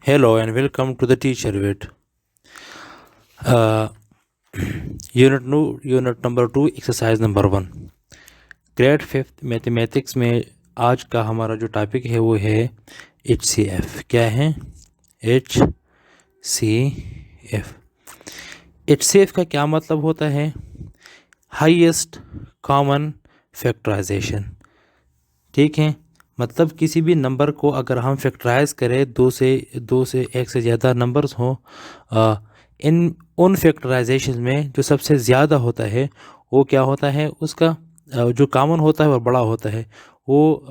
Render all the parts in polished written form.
Hello and welcome to the Teacher Vid. Uh, Unit number 2, exercise number 1. Grade 5th mathematics में आज का हमारा जो टॉपिक है वो है HCF. क्या है? HCF. HCF का क्या मतलब होता है? Highest common factorization. ठीक है, मतलब किसी भी नंबर को अगर हम फैक्टराइज करें, दो से एक से ज़्यादा नंबर्स हों, इन उन फैक्टराइजेशन में जो सबसे ज़्यादा होता है वो क्या होता है, उसका जो कॉमन होता है वो बड़ा होता है, वो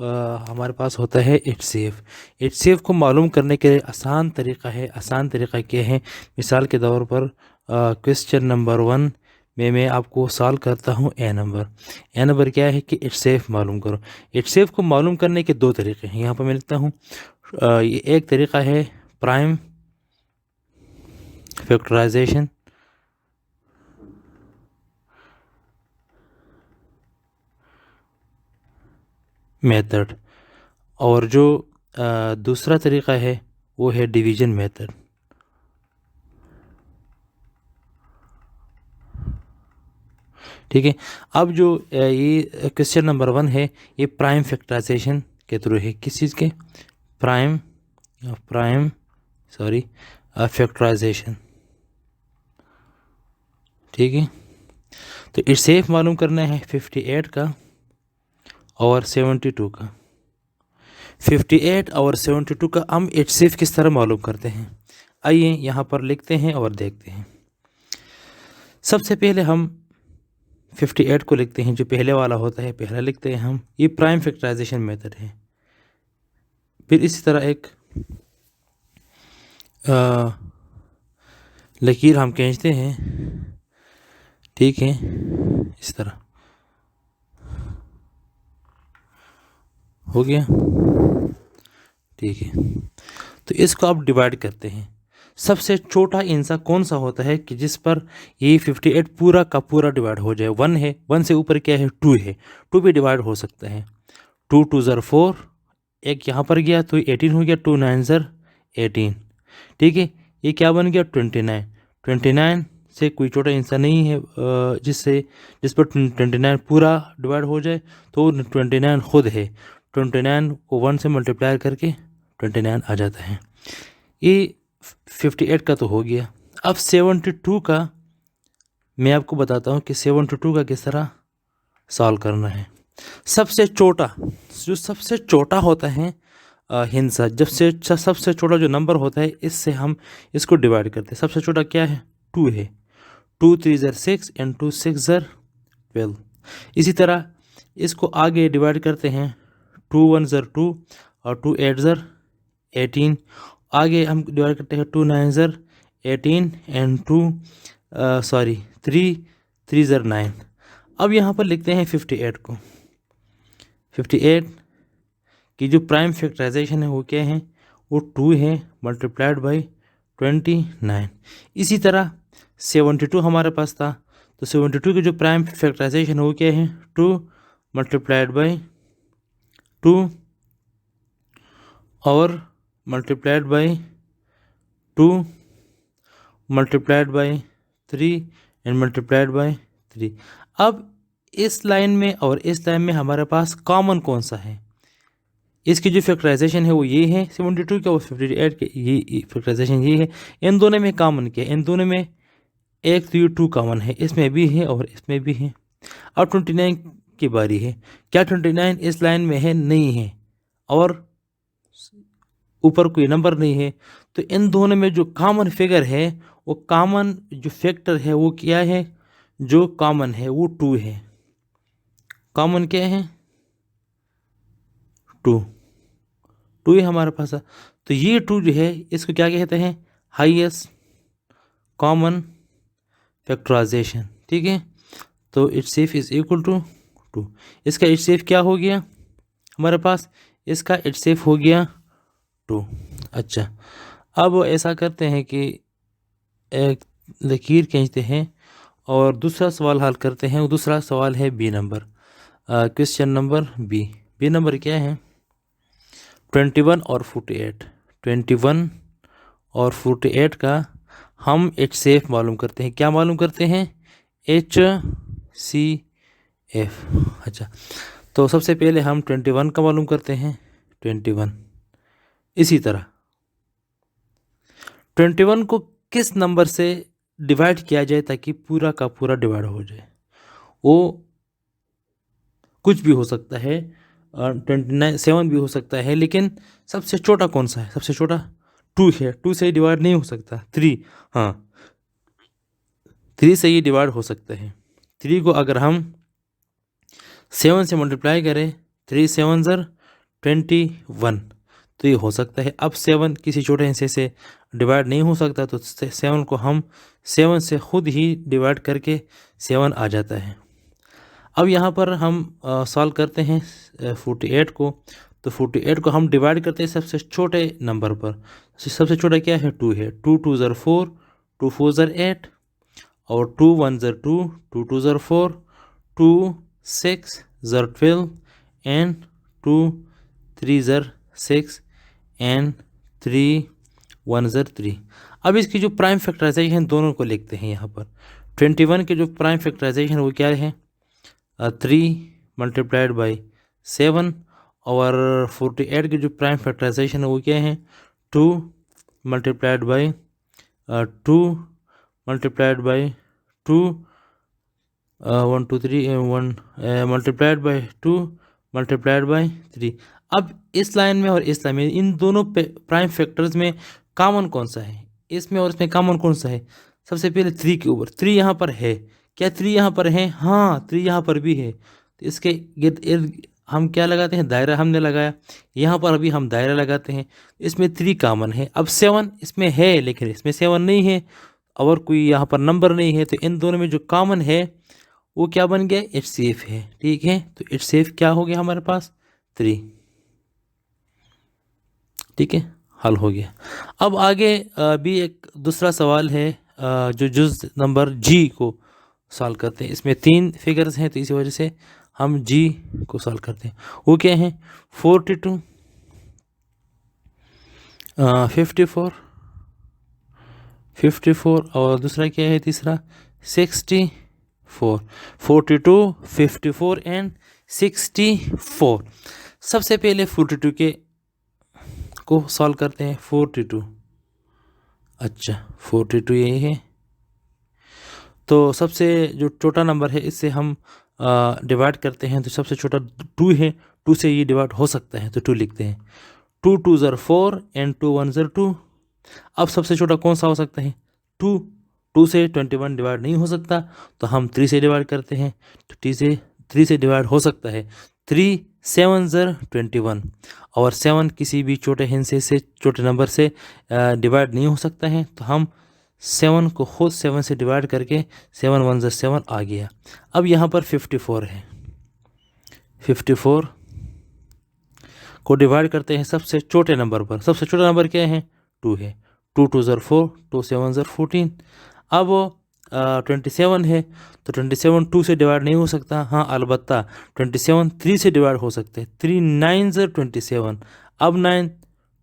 हमारे पास होता है HCF. HCF को मालूम करने के आसान तरीक़ा क्या है? मिसाल के तौर पर क्वेश्चन नंबर 1 में मैं आपको सॉल्व करता हूँ. ए नंबर क्या है कि HCF मालूम करो. HCF को मालूम करने के दो तरीक़े हैं. यहाँ पर मैं लिखता हूँ, ये एक तरीक़ा है प्राइम फैक्टराइजेशन, मेथड, और जो दूसरा तरीक़ा है वो है डिवीज़न मेथड. ठीक है, अब जो ये क्वेश्चन नंबर 1 है ये प्राइम फैक्टराइजेशन के थ्रू है. किस चीज़ के? Prime factorization. ठीक है, तो HCF मालूम करना है 58 का और 72 का. 58 और 72 का हम HCF किस तरह मालूम करते हैं? आइए यहाँ पर लिखते हैं और देखते हैं. सबसे पहले हम 58 को लिखते हैं, जो पहले वाला होता है पहला लिखते हैं हम. ये प्राइम फैक्टराइजेशन मेथड है. फिर इसी तरह एक लकीर हम खींचते हैं. ठीक है, इस तरह हो गया. ठीक है, तो इसको आप डिवाइड करते हैं. सबसे छोटा इंसा कौन सा होता है कि जिस पर ये 58 पूरा का पूरा डिवाइड हो जाए? 1 है, 1 से ऊपर क्या है? 2 है. 2 भी डिवाइड हो सकता है. 2 2 ज़र 4, एक यहाँ पर गया तो 18 हो गया. 2 9 ज़र 18. ठीक है, ये क्या बन गया? 29. 29 से कोई छोटा इंसान नहीं है जिस पर 29 पूरा डिवाइड हो जाए, तो 29 खुद है. 29 को 1 से मल्टीप्लाई करके 29 आ जाता है. ये 58 का तो हो गया. अब 72 का मैं आपको बताता हूँ कि 72 का किस तरह सॉल्व करना है. सबसे छोटा होता है हिंसा, सबसे छोटा जो नंबर होता है इससे हम इसको डिवाइड करते हैं. सबसे छोटा क्या है? 2 है. 2 3 ज़र 6 एंड 2 6 ज़र 12. इसी तरह इसको आगे डिवाइड करते हैं. 2 1 ज़र 2 और 2 8 ज़र 18. आगे हम डिवाइड करते हैं 2 9 ज़र 18 एंड 3 3 ज़र 9. अब यहाँ पर लिखते हैं 58 को. 58 की जो प्राइम फैक्टराइजेशन है वो क्या है? वो 2 है मल्टीप्लाइड बाई 29. इसी तरह 72 हमारे पास था, तो 72 की जो प्राइम फैक्टराइजेशन है वो क्या है? 2 मल्टीप्लाइड बाई 2 और multiplied by 2 multiplied by 3 and multiplied by 3. अब इस लाइन में और इस लाइन में हमारे पास कॉमन कौन सा है? इसकी जो फैक्टराइजेशन है वो ये है 72 के और 58 के. ये फैक्टराइजेशन ये है. इन दोनों में कॉमन क्या है? इन दोनों में एक तो ये 2 कॉमन है, इसमें भी है और इसमें भी है. अब 29 की बारी है. क्या 29 इस लाइन में है? नहीं है, और ऊपर कोई नंबर नहीं है. तो इन दोनों में जो कॉमन फिगर है, वो कॉमन जो फैक्टर है वो क्या है? जो कॉमन है वो 2 है. कॉमन क्या है? 2 है हमारे पास. तो ये 2 जो है इसको क्या कहते हैं? Highest common factorization. ठीक है, तो HCF इज इक्वल टू 2. इसका HCF क्या हो गया हमारे पास? इसका HCF हो गया 2. अच्छा, अब ऐसा करते हैं कि एक लकीर खींचते हैं और दूसरा सवाल हल करते हैं. दूसरा सवाल है B number. Question number B number क्या है? 21 और 48. 21 और 48 का हम एच सी एफ मालूम करते हैं। क्या मालूम करते हैं? H C F. अच्छा, तो सबसे पहले हम 21 का मालूम करते हैं, 21। इसी तरह 21 को किस नंबर से डिवाइड किया जाए ताकि पूरा का पूरा डिवाइड हो जाए? वो कुछ भी हो सकता है, 7 भी हो सकता है, लेकिन सबसे छोटा कौन सा है? सबसे छोटा 2 है। 2 से डिवाइड नहीं हो सकता। 3, हाँ 3 से ही डिवाइड हो सकता है। 3 को अगर हम 7 से मल्टीप्लाई करें, 3 7 ज़र 21, तो ये हो सकता है। अब 7 किसी छोटे हिस्से से डिवाइड नहीं हो सकता, तो 7 को हम 7 से खुद ही डिवाइड करके 7 आ जाता है। अब यहाँ पर हम सॉल्व करते हैं 48 को। तो 48 को हम डिवाइड करते हैं सबसे छोटे नंबर पर। सबसे छोटा क्या है? 2 है। 2 2 ज़र 4, 2 4 ज़र 8, और 2 1 ज़र 2, 2 2 ज़र 4, 2 6 ज़र 12, एंड 2 3 ज़र 6, एंड 3 1 ज़र 3। अब इसकी जो प्राइम फैक्टराइजेशन दोनों को लिखते हैं यहाँ पर। 21 के जो प्राइम फैक्टराइजेशन वो क्या है? 3 मल्टीप्लाइड बाई 7, और 48 की जो प्राइम फैक्टराइजेशन है वो क्या है? 2 multiplied by 2 multiplied by 2, 1 2 3 1 multiplied by 2 multiplied by 3। अब इस लाइन में और इस लाइन में, इन दोनों प्राइम फैक्टर्स में कॉमन कौन सा है? इसमें और इसमें कॉमन कौन सा है? सबसे पहले 3 के ऊपर 3 यहाँ पर है। क्या 3 यहाँ पर है? हाँ 3 यहाँ पर भी है। तो इसके गिर्द इर्द हम क्या लगाते हैं? दायरा हमने लगाया। यहाँ पर अभी हम दायरा लगाते हैं। इसमें 3 कॉमन है। अब 7 इसमें है, लेकिन इसमें 7 नहीं है, और कोई यहाँ पर नंबर नहीं है। तो इन दोनों में जो कॉमन है वो क्या बन गया? एच सी एफ है। ठीक है, तो एच सी एफ क्या हो गया हमारे पास? 3। ठीक है, हल हो गया। अब आगे भी एक दूसरा सवाल है, जो जुज़ नंबर जी को सॉल्व करते हैं। इसमें 3 फिगर्स हैं, तो इसी वजह से हम जी को सॉल्व करते हैं। वो क्या है? 42, 54, 54, और दूसरा क्या है तीसरा? 64। 42, 54 एंड 64। सबसे पहले 42 के को सॉल्व करते हैं। 42, अच्छा 42 यही है। तो सबसे जो छोटा नंबर है इससे हम डिवाइड करते हैं, तो सबसे छोटा 2 है। 2 से ये डिवाइड हो सकता है, तो 2 लिखते हैं। 2 2 ज़र 4, एंड 2 1 ज़र 2। अब सबसे छोटा कौन सा हो सकता है? 2। 2 से 21 डिवाइड नहीं हो सकता, तो हम 3 से डिवाइड करते हैं। तो 3 से डिवाइड हो सकता है। 3 7 ज़र 21, और 7 किसी भी छोटे हिस्से से, छोटे नंबर से डिवाइड नहीं हो सकता है, तो हम 7 को खुद 7 से डिवाइड करके 7 1 ज़र 7 आ गया। अब यहाँ पर 54 है। 54 को डिवाइड करते हैं सबसे छोटे नंबर पर। सबसे छोटा नंबर क्या है? 2 है। 2 2 ज़र 4, 2 7 ज़र 14। अब 27 है, तो 27 2 से डिवाइड नहीं हो सकता। हाँ अलबत्ता 27 3 से डिवाइड हो सकते हैं। 3 9 ज़र 27। अब 9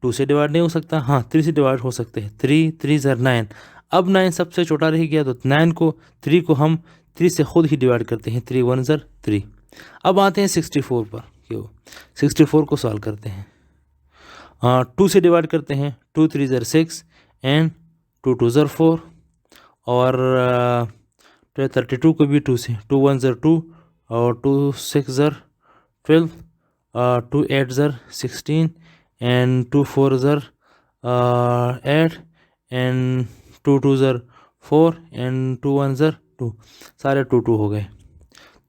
2 से डिवाइड नहीं हो सकता। हाँ 3 से डिवाइड हो सकते हैं। 3 3 ज़र 9। अब 9 सबसे छोटा रह गया, तो 9 को 3 को हम 3 से खुद ही डिवाइड करते हैं। 3 1 ज़र 3। अब आते हैं 64 पर। क्यों 64 को सॉल्व करते हैं। 2 से डिवाइड करते हैं। 2 3 ज़र 6, एंड 2 2 ज़र 4, और 32 को भी 2 से। 2 1 ज़र 2, और 2 6 ज़र 12, 2 8 ज़र 16, एंड 2 4 ज़र 8, एंड 2 2 ज़र 4, एंड 2 1 ज़र 2। सारे 2 2 हो गए।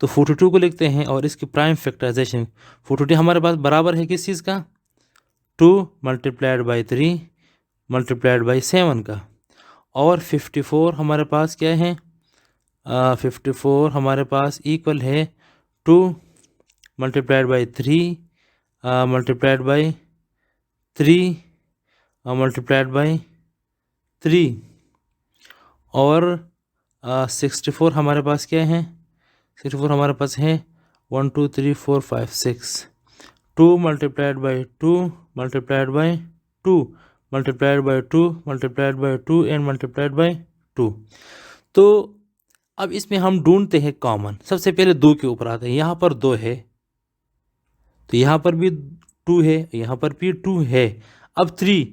तो 42 को लिखते हैं, और इसकी प्राइम फैक्टराइजेशन 42 हमारे पास बराबर है किस चीज़ का? 2 मल्टीप्लाइड बाई 3 मल्टीप्लाइड बाई 7 का। और 54 हमारे पास क्या है? 54 हमारे पास इक्वल है 2 multiplied by 3 multiplied by 3 multiplied by 3, और 64 हमारे पास क्या है? 64 हमारे पास है 1 2 3 4 5 6। 2 multiplied by 2 multiplied by 2 multiplied by 2 multiplied by 2 and multiplied by 2। तो अब इसमें हम ढूंढते हैं कॉमन। सबसे पहले 2 के ऊपर आते हैं। यहाँ पर 2 है तो यहाँ पर भी 2 है, यहाँ पर भी 2 है। अब 3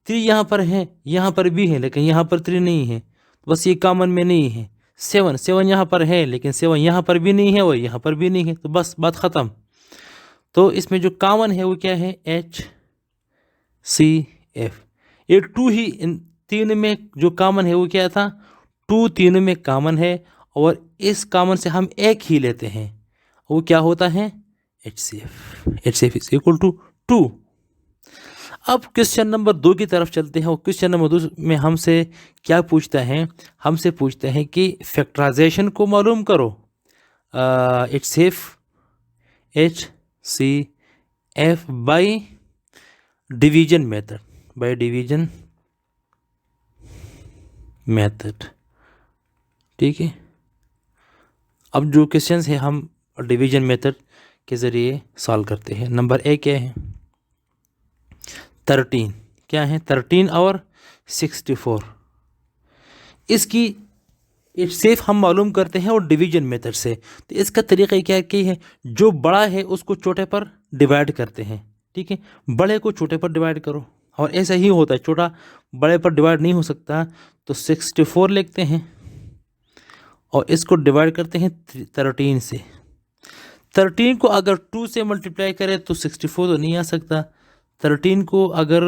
यहाँ पर है, यहाँ पर भी है, लेकिन यहाँ पर 3 नहीं है, तो बस ये कॉमन में नहीं है। 7 यहाँ पर है, लेकिन 7 यहाँ पर भी नहीं है और यहाँ पर भी नहीं है, तो बस बात ख़त्म। तो इसमें जो कॉमन है वो क्या है? HCF। ये 2 ही इन तीन में जो कॉमन है वो क्या था? 2 तीनों में कॉमन है और इस कॉमन से हम एक ही लेते हैं, वो क्या होता है? HCF। HCF is equal to 2। अब क्वेश्चन नंबर 2 की तरफ चलते हैं और क्वेश्चन नंबर 2 में हमसे क्या पूछता है? हमसे पूछते हैं कि फैक्टराइजेशन को मालूम करो। HCF बाय डिवीजन मेथड, ठीक है। अब जो क्वेश्चंस है हम डिवीजन मेथड के ज़रिए सॉल्व करते हैं। नंबर ए क्या है? 13। क्या है? 13 और 64। इसकी HCF हम मालूम करते हैं और डिवीजन मेथड से। तो इसका तरीका क्या है? जो बड़ा है उसको छोटे पर डिवाइड करते हैं, ठीक है। बड़े को छोटे पर डिवाइड करो, और ऐसा ही होता है, छोटा बड़े पर डिवाइड नहीं हो सकता। तो 64 लिखते हैं और इसको डिवाइड करते हैं 13 से। 13 को अगर 2 से मल्टीप्लाई करें तो 64 तो नहीं आ सकता। 13 को अगर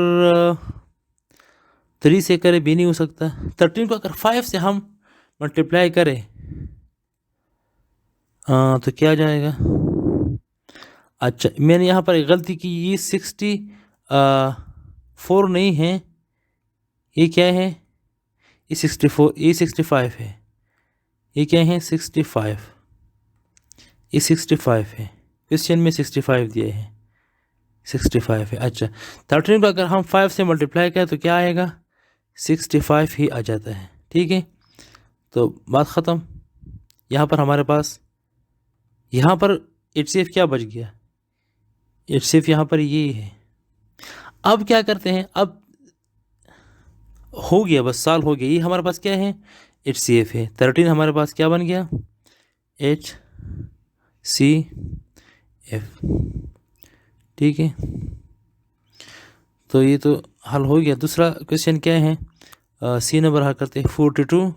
3 से करें भी नहीं हो सकता। 13 को अगर 5 से हम मल्टीप्लाई करें तो क्या आ जाएगा? अच्छा, मैंने यहाँ पर एक गलती की, ये 64 नहीं है, ये क्या है? ये 64, ये 65 है। ये क्या है? 65, ये 65 है। क्वेश्चन में 65 दिए हैं, 65 है। अच्छा, 13 को अगर हम 5 से मल्टीप्लाई करें तो क्या आएगा? 65 ही आ जाता है, ठीक है। तो बात ख़त्म। यहाँ पर हमारे पास, यहाँ पर HCF क्या बच गया? HCF यहाँ पर ये है। अब क्या करते हैं? अब हो गया, बस साल हो गया। ये हमारे पास क्या है? HCF है। 13 हमारे पास क्या बन गया? HCF, ठीक है। तो ये तो हल हो गया। दूसरा क्वेश्चन क्या है? सी नंबर हल करते हैं। 42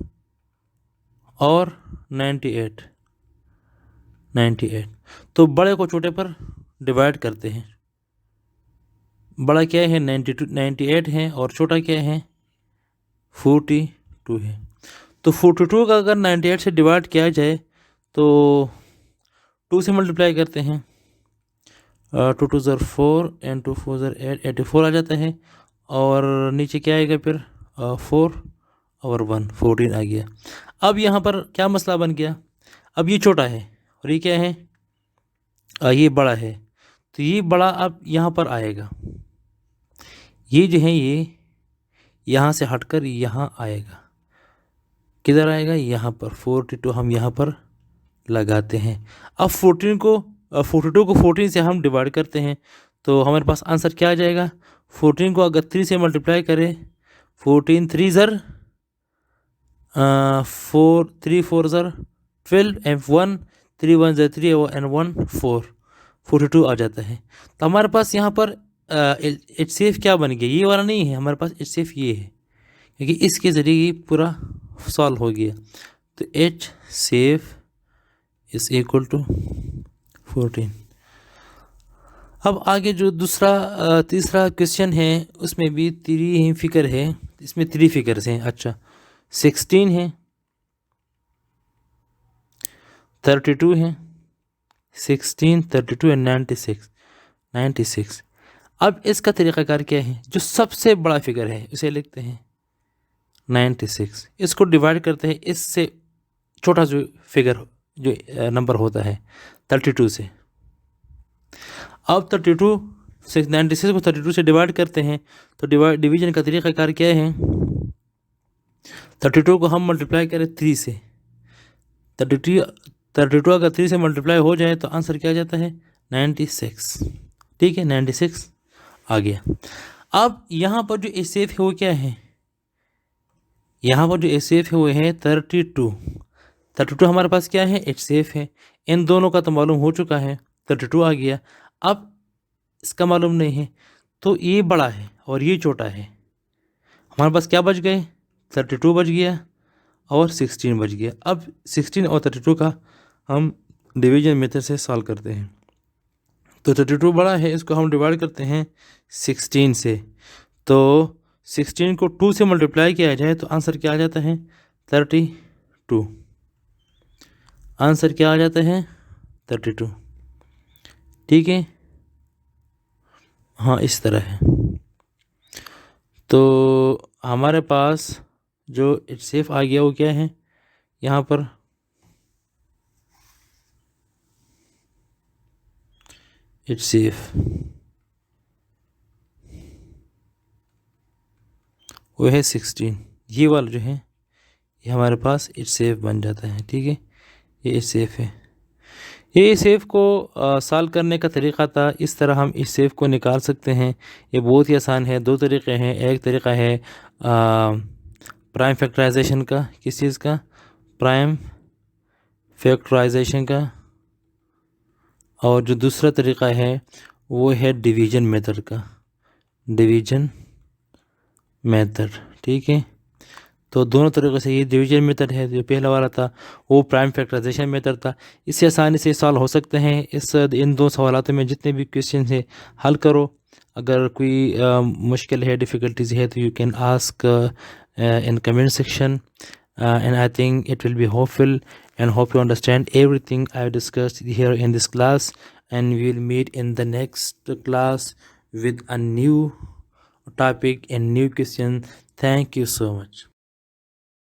और 98। तो बड़े को छोटे पर डिवाइड करते हैं। बड़ा क्या है? 98 है और छोटा क्या है? 42 है। तो 42 का अगर 98 से डिवाइड किया जाए तो 2 से मल्टीप्लाई करते हैं। 2 2 ज़र 4 एंड 2 4 ज़र 8, 84 आ जाता है। और नीचे क्या आएगा फिर? 4 और 1, 14 आ गया। अब यहाँ पर क्या मसला बन गया? अब ये छोटा है और ये क्या है? ये बड़ा है। तो ये बड़ा अब यहाँ पर आएगा, ये जो है ये यहाँ से हटकर यहाँ आएगा। किधर आएगा? यहाँ पर। 42 हम यहाँ पर लगाते हैं। अब 42 को 14 से हम डिवाइड करते हैं तो हमारे पास आंसर क्या आ जाएगा? 14 को अगर 3 से मल्टीप्लाई करें, 14 3 ज़र 4, 3 4 ज़र 12 एंड 1 3 1 ज़र 3 एंड 1 4, 42 आ जाता है। तो हमारे पास यहाँ पर HCF क्या बन गया? ये वाला नहीं है, हमारे पास HCF ये है, क्योंकि इसके ज़रिए ये पूरा सॉल्व हो गया। तो HCF इज इक्वल टू 14। अब आगे जो तीसरा क्वेश्चन है उसमें भी 3 ही फिगर है। इसमें 3 फिगर्स हैं। अच्छा, 16 है, 32 है, 16, 32 एंड 96। अब इसका तरीक़ाकार क्या है? जो सबसे बड़ा फिगर है उसे लिखते हैं 96। इसको डिवाइड करते हैं इससे छोटा जो फिगर जो नंबर होता है 32 से। अब 32 से 96 को 32 से डिवाइड करते हैं तो डिवीजन का तरीक़ाकार क्या है? 32 को हम मल्टीप्लाई करें 3 से। 32 अगर 3 से मल्टीप्लाई हो जाए तो आंसर क्या आ जाता है? 96, ठीक है। 96 आ गया। अब यहाँ पर जो HCF है वो क्या है, यहाँ पर जो HCF है वो है 32 हमारे पास क्या है, HCF है। इन दोनों का तो मालूम हो चुका है, 32 आ गया। अब इसका मालूम नहीं है, तो ये बड़ा है और ये छोटा है। हमारे पास क्या बच गए, 32 बच गया और 16 बच गया। अब 16 और 32 का हम डिवीजन मेथड से सॉल्व करते हैं। तो 32 बड़ा है, इसको हम डिवाइड करते हैं 16 से। तो 16 को 2 से मल्टीप्लाई किया जाए तो आंसर क्या आ जाता है, 32। आंसर क्या आ जाता है, 32। ठीक है, हाँ इस तरह है। तो हमारे पास जो HCF आ गया वो क्या है, यहाँ पर HCF वो है 16। ये वाला जो है ये हमारे पास HCF बन जाता है। ठीक है, ये HCF है। ये HCF को सॉल्व करने का तरीक़ा था, इस तरह हम HCF को निकाल सकते हैं। ये बहुत ही आसान है, दो तरीक़े हैं। एक तरीक़ा है प्राइम फैक्टराइजेशन का, किस चीज़ का, प्राइम फैक्टराइजेशन का, और जो दूसरा तरीक़ा है वो है डिवीज़न मेथड का, डिवीज़न मेथड। ठीक है, तो दोनों तरीक़े से, ये डिवीजन मेथड है, जो पहला वाला था वो प्राइम फैक्टराइजेशन मेथड था। इससे आसानी से सॉल्व हो सकते हैं। इन दो सवालों में जितने भी क्वेश्चन है हल करो। अगर कोई मुश्किल है, डिफ़िकल्टीज है, तो you can ask in comment section, and I think it will be helpful, and hope you understand everything I discussed here in this class, and we will meet in the next class with a new topic and new question. Thank you so much.